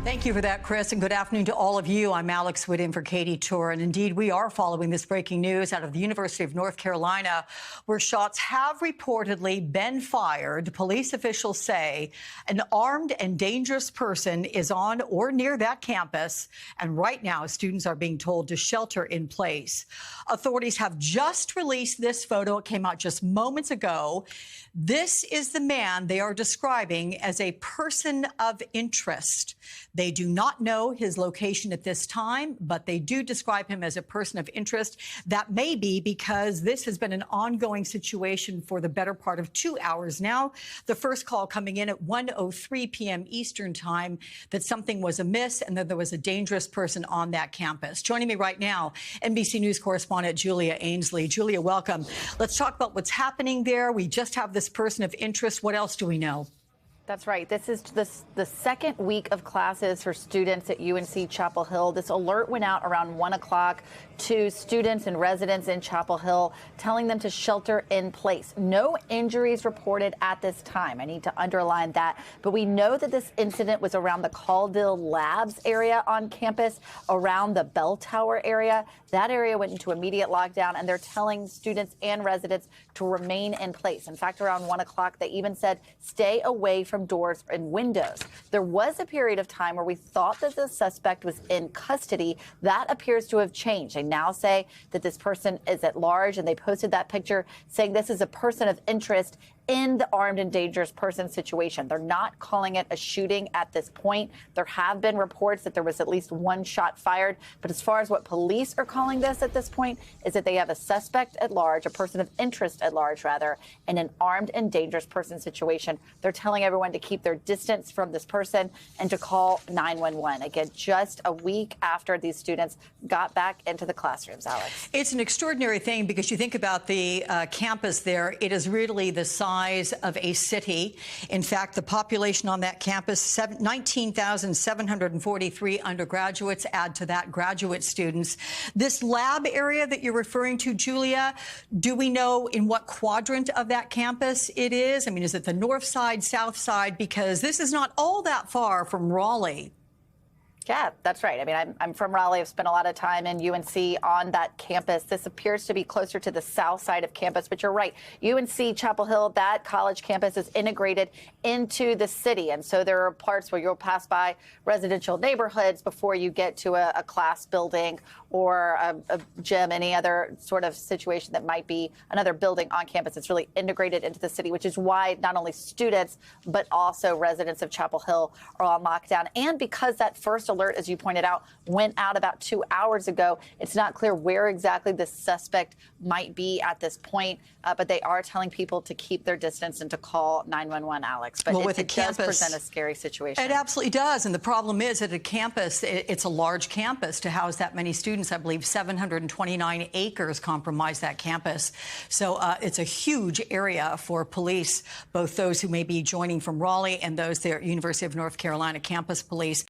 Thank you for that, Chris, and good afternoon to all of you. I'm Alex Wood in for Katie Tour, and indeed we are following this breaking news out of the University of North Carolina, where shots have reportedly been fired. Police officials say an armed and dangerous person is on or near that campus, and right now students are being told to shelter in place. Authorities have just released this photo. It came out just moments ago. This is the man they are describing as a person of interest. They do not know his location at this time, but they do describe him as a person of interest. That may be because this has been an ongoing situation for the better part of 2 hours now. The first call coming in at 1:03 p.m. Eastern time that something was amiss and that there was a dangerous person on that campus. Joining me right now, NBC News correspondent Julia Ainsley. Julia, welcome. Let's talk about what's happening there. We just have this person of interest. What else do we know? That's right. This is the second week of classes for students at UNC Chapel Hill. This alert went out around 1 o'clock to students and residents in Chapel Hill, telling them to shelter in place. No injuries reported at this time. I need to underline that. But we know that this incident was around the Caudill Labs area on campus, around the Bell Tower area. That area went into immediate lockdown, and they're telling students and residents to remain in place. In fact, around 1 o'clock, they even said stay away from doors and windows. There was a period of time where we thought that the suspect was in custody. That appears to have changed. They now say that this person is at large, and they posted that picture saying this is a person of interest in the armed and dangerous person situation. They're not calling it a shooting at this point. There have been reports that there was at least one shot fired. But as far as what police are calling this at this point is that they have a suspect at large, a person of interest at large, rather, in an armed and dangerous person situation. They're telling everyone to keep their distance from this person and to call 911. Again, just a week after these students got back into the classrooms, Alex. It's an extraordinary thing because you think about the campus there. It is really the size of a city. In fact, the population on that campus, 19,743 undergraduates, add to that graduate students. This lab area that you're referring to, Julia, do we know in what quadrant of that campus it is? I mean, is it the north side, south side? Because this is not all that far from Raleigh. Yeah, that's right. I mean, I'm from Raleigh. I've spent a lot of time in UNC on that campus. This appears to be closer to the south side of campus, but you're right. UNC Chapel Hill, that college campus is integrated into the city. And so there are parts where you'll pass by residential neighborhoods before you get to a class building or a gym, any other sort of situation that might be another building on campus. It's really integrated into the city, which is why not only students, but also residents of Chapel Hill are on lockdown. And because that first alert, as you pointed out, went out about 2 hours ago, it's not clear where exactly the suspect might be at this point, but they are telling people to keep their distance and to call 911, Alex. But well, it does present a scary situation. It absolutely does. And the problem is at a campus, it's a large campus to house that many students. I believe 729 acres comprise that campus. So it's a huge area for police, both those who may be joining from Raleigh and those there at University of North Carolina campus police.